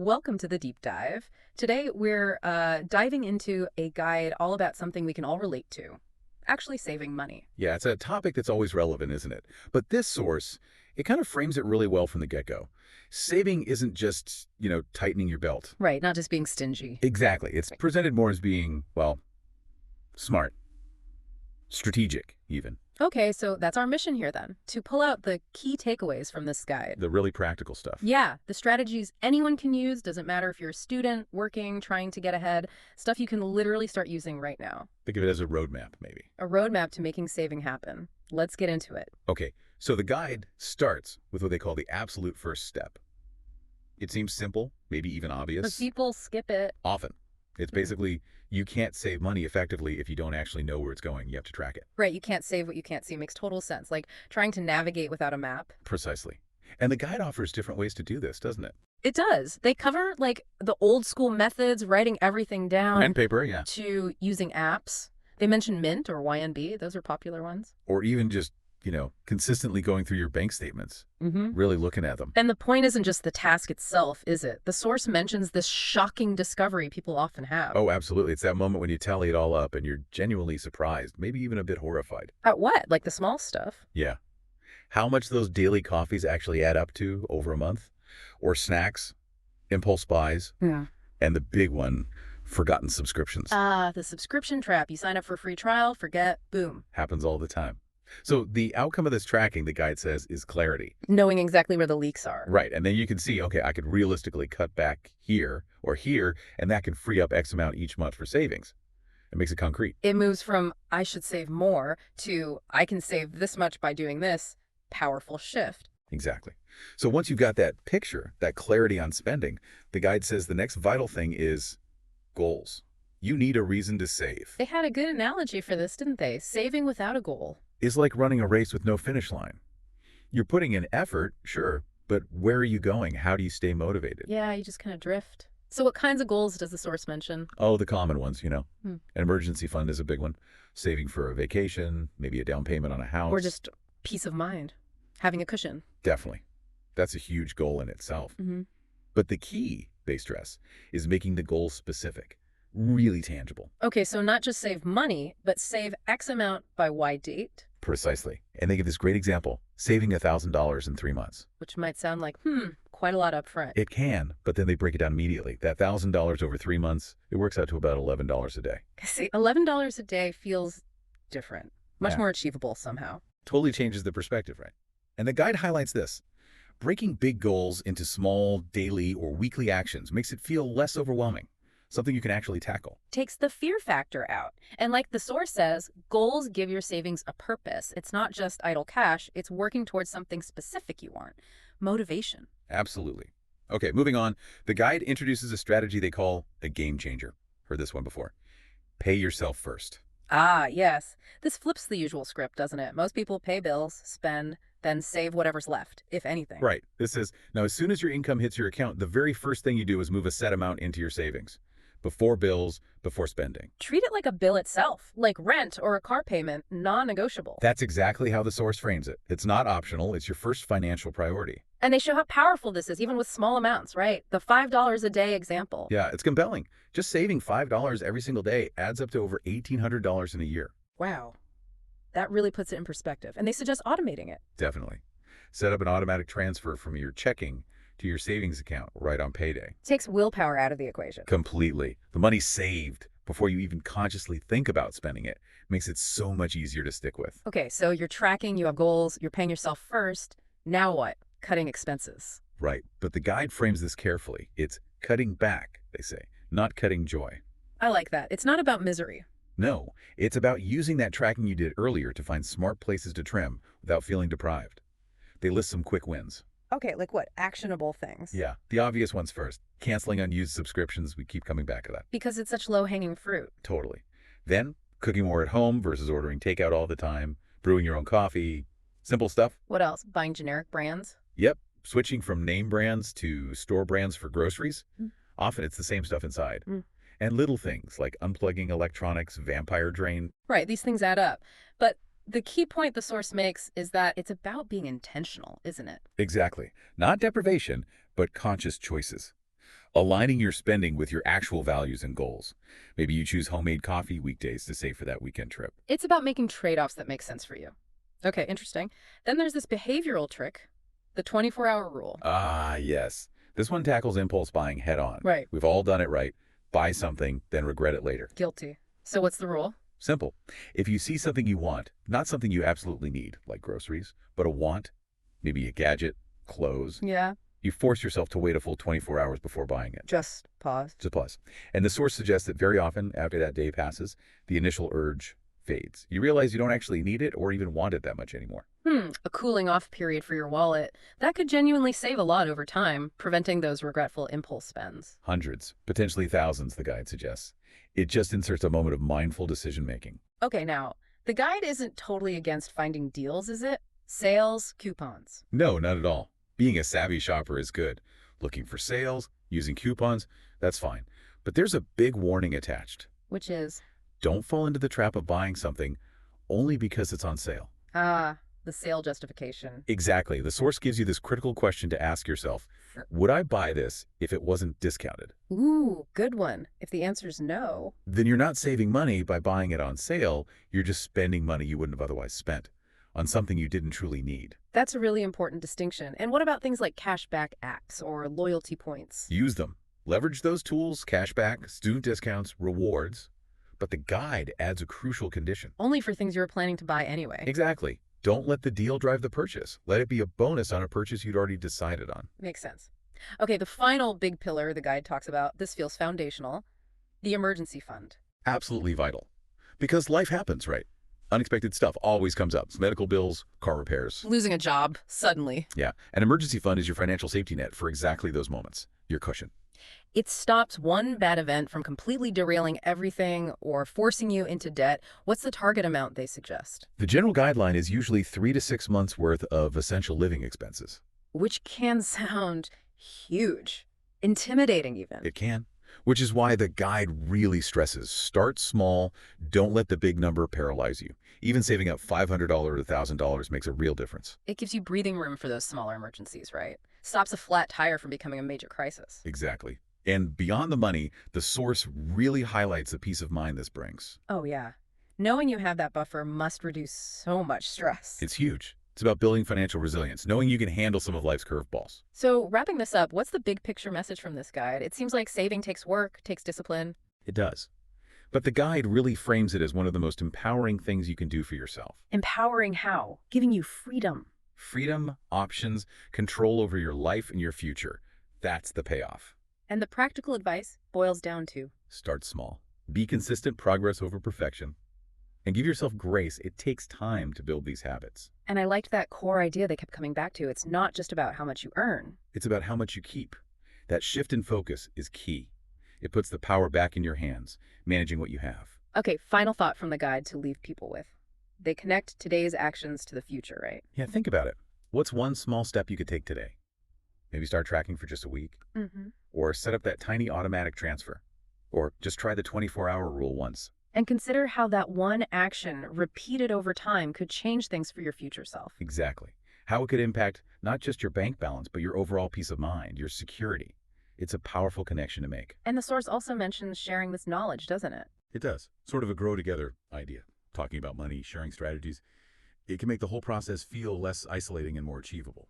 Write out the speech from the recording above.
Welcome to the deep dive. Today we're diving into a guide all about something we can all relate to, actually saving money. Yeah, it's a topic that's always relevant, isn't it? But this source, it kind of frames it really well from the get-go. Saving isn't just, tightening your belt. Right, not just being stingy. Exactly. It's Right. presented more as being, well, smart, strategic, even. Okay, so that's our mission here then, to pull out the key takeaways from this guide. The really practical stuff. Yeah, the strategies anyone can use, doesn't matter if you're a student, working, trying to get ahead, stuff you can literally start using right now. Think of it as a roadmap, maybe. A roadmap to making saving happen. Let's get into it. Okay, so the guide starts with what they call the absolute first step. It seems simple, maybe even But obvious. people skip it. Often. It's basically, you can't save money effectively if you don't actually know where it's going. You have to track it. Right, you can't save what you can't see. Makes total sense. Like trying to navigate without a map. Precisely. And the guide offers different ways to do this, doesn't it? It does. They cover like the old school methods, writing everything down, Pen paper, yeah. to using apps. They mention Mint or YNB. Those are popular ones. Or even just, consistently going through your bank statements, really looking at them. And the point isn't just the task itself, is it? The source mentions this shocking discovery people often have. Oh, absolutely. It's that moment when you tally it all up and you're genuinely surprised, maybe even a bit horrified. At what? Like the small stuff. Yeah. How much those daily coffees actually add up to over a month? Or snacks, impulse buys, Yeah. and the big one, forgotten subscriptions. Ah, the subscription trap. You sign up for a free trial, forget, boom. Happens all the time. So the outcome of this tracking, the guide says, is clarity. Knowing exactly where the leaks are. Right. And then you can see, okay, I could realistically cut back here or here, and that can free up X amount each month for savings. It makes it concrete. It moves from I should save more to I can save this much by doing this. Powerful shift. Exactly. So once you've got that picture, that clarity on spending, the guide says the next vital thing is goals. You need a reason to save. They had a good analogy for this, didn't they? Saving without a goal. It's like running a race with no finish line. You're putting in effort, sure, but where are you going? How do you stay motivated? Yeah, you just kind of drift. So what kinds of goals does the source mention? Oh, the common ones, An Hmm. emergency fund is a big one. Saving for a vacation, maybe a down payment on a house. Or just peace of mind, having a cushion. Definitely. That's a huge goal in itself. Mm-hmm. But the key, they stress, is making the goal specific, really tangible. Okay, so not just save money, but save X amount by Y date, Precisely. And they give this great example, saving $1,000 in 3 months. which might sound like, quite a lot up front. It can, but then they break it down immediately. That $1,000 over 3 months, it works out to about $11 a day. See, $11 a day feels different, much Yeah. more achievable somehow. Totally changes the perspective, right? And the guide highlights this. Breaking big goals into small daily or weekly actions makes it feel less overwhelming, something you can actually tackle. Takes the fear factor out. And like the source says, goals give your savings a purpose. It's not just idle cash, it's working towards something specific you want. Motivation. Absolutely. Okay, moving on. The guide introduces a strategy they call a game changer. Heard this one before. Pay yourself first. Ah, yes. This flips the usual script, doesn't it? Most people pay bills, spend, then save whatever's left, if anything. Right. This is, now as soon as your income hits your account, the very first thing you do is move a set amount into your savings. Before bills, before spending. Treat it like a bill itself, like rent or a car payment, non-negotiable. That's exactly how the source frames it. It's not optional, it's your first financial priority. And they show how powerful this is, even with small amounts, right? The $5 a day example. Yeah, it's compelling. Just saving $5 every single day adds up to over $1,800 in a year. Wow. That really puts it in perspective. And they suggest automating it. Definitely. Set up an automatic transfer from your checking to your savings account right on payday. Takes willpower out of the equation. Completely. The money saved before you even consciously think about spending it makes it so much easier to stick with. Okay, so you're tracking, you have goals, you're paying yourself first. Now what? Cutting expenses. Right. But the guide frames this carefully. It's cutting back, they say, not cutting joy. I like that. It's not about misery. No, it's about using that tracking you did earlier to find smart places to trim without feeling deprived. They list some quick wins. Okay, like what? Actionable things. Yeah, the obvious ones first. Canceling unused subscriptions, we keep coming back to that. Because it's such low-hanging fruit. Totally. Then, cooking more at home versus ordering takeout all the time, brewing your own coffee, simple stuff. What else? Buying generic brands? Yep, switching from name brands to store brands for groceries. Often it's the same stuff inside. And little things like unplugging electronics, vampire drain. Right, these things add up. But the key point the source makes is that it's about being intentional, isn't it? Exactly. Not deprivation, but conscious choices. Aligning your spending with your actual values and goals. Maybe you choose homemade coffee weekdays to save for that weekend trip. It's about making trade-offs that make sense for you. Okay, interesting. Then there's this behavioral trick, the 24-hour rule. Ah, yes. This one tackles impulse buying head on. Right. We've all done it right. Buy something, then regret it later. Guilty. So what's the rule? Simple. If you see something you want, not something you absolutely need, like groceries, but a want, maybe a gadget, clothes, Yeah. you force yourself to wait a full 24 hours before buying it. Just pause. It's a plus. And the source suggests that very often, after that day passes, the initial urge fades. You realize you don't actually need it or even want it that much anymore. A cooling off period for your wallet. That could genuinely save a lot over time, preventing those regretful impulse spends. Hundreds, potentially thousands, the guide suggests. It just inserts a moment of mindful decision-making. Okay, now, the guide isn't totally against finding deals, is it? Sales, coupons. No, not at all. Being a savvy shopper is good. Looking for sales, using coupons, that's fine. But there's a big warning attached. Which is? Don't fall into the trap of buying something only because it's on sale. Ah, the sale justification. Exactly. The source gives you this critical question to ask yourself. Would I buy this if it wasn't discounted? Ooh, good one. If the answer's no. Then you're not saving money by buying it on sale. You're just spending money you wouldn't have otherwise spent on something you didn't truly need. That's a really important distinction. And what about things like cashback apps or loyalty points? Use them. Leverage those tools, cashback, student discounts, rewards. But the guide adds a crucial condition. Only for things you were planning to buy anyway. Exactly. Don't let the deal drive the purchase. Let it be a bonus on a purchase you'd already decided on. Makes sense. Okay, the final big pillar the guide talks about, this feels foundational, the emergency fund. Absolutely vital. Because life happens, right? Unexpected stuff always comes up. Medical bills, car repairs. Losing a job, suddenly. Yeah, an emergency fund is your financial safety net for exactly those moments. Your cushion. It stops one bad event from completely derailing everything or forcing you into debt. What's the target amount they suggest? The general guideline is usually 3 to 6 months worth of essential living expenses. Which can sound huge, intimidating even. It can. Which is why the guide really stresses, start small, don't let the big number paralyze you. Even saving up $500 or $1,000 makes a real difference. It gives you breathing room for those smaller emergencies, right? Stops a flat tire from becoming a major crisis. Exactly. And beyond the money, the source really highlights the peace of mind this brings. Oh, yeah. Knowing you have that buffer must reduce so much stress. It's huge. It's about building financial resilience, knowing you can handle some of life's curveballs. So, wrapping this up, what's the big picture message from this guide? It seems like saving takes work, takes discipline. It does. But the guide really frames it as one of the most empowering things you can do for yourself. Empowering how? Giving you freedom. Freedom, options, control over your life and your future. That's the payoff. And the practical advice boils down to Start small. Be consistent, progress over perfection. And give yourself grace. It takes time to build these habits. And I liked that core idea they kept coming back to. It's not just about how much you earn. It's about how much you keep. That shift in focus is key. It puts the power back in your hands, managing what you have. Okay, final thought from the guide to leave people with. They connect today's actions to the future, right? Yeah, think about it. What's one small step you could take today? Maybe start tracking for just a week. Or set up that tiny automatic transfer. Or just try the 24-hour rule once. And consider how that one action, repeated over time, could change things for your future self. Exactly. How it could impact not just your bank balance, but your overall peace of mind, your security. It's a powerful connection to make. And the source also mentions sharing this knowledge, doesn't it? It does. Sort of a grow-together idea. Talking about money, sharing strategies. It can make the whole process feel less isolating and more achievable.